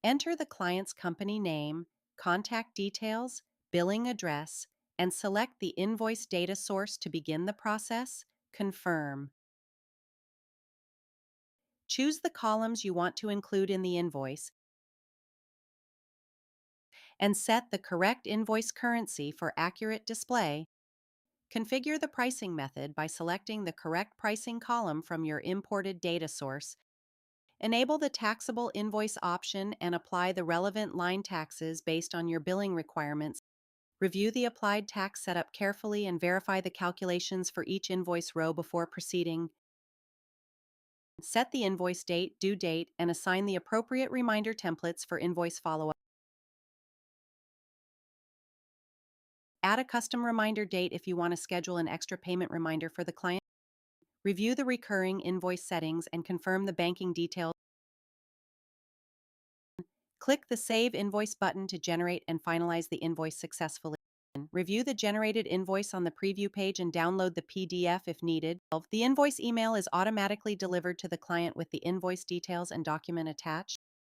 Enter the client's company name, contact details, billing address, and select the invoice data source to begin the process. Confirm. Choose the columns you want to include in the invoice and set the correct invoice currency for accurate display. Configure the pricing method by selecting the correct pricing column from your imported data source. Enable the taxable invoice option and apply the relevant line taxes based on your billing requirements. Review the applied tax setup carefully and verify the calculations for each invoice row before proceeding. Set the invoice date, due date, and assign the appropriate reminder templates for invoice follow-up. Add a custom reminder date if you want to schedule an extra payment reminder for the client. Review the recurring invoice settings and confirm the banking details. Click the Save Invoice button to generate and finalize the invoice successfully. Review the generated invoice on the preview page and download the PDF if needed. The invoice email is automatically delivered to the client with the invoice details and document attached.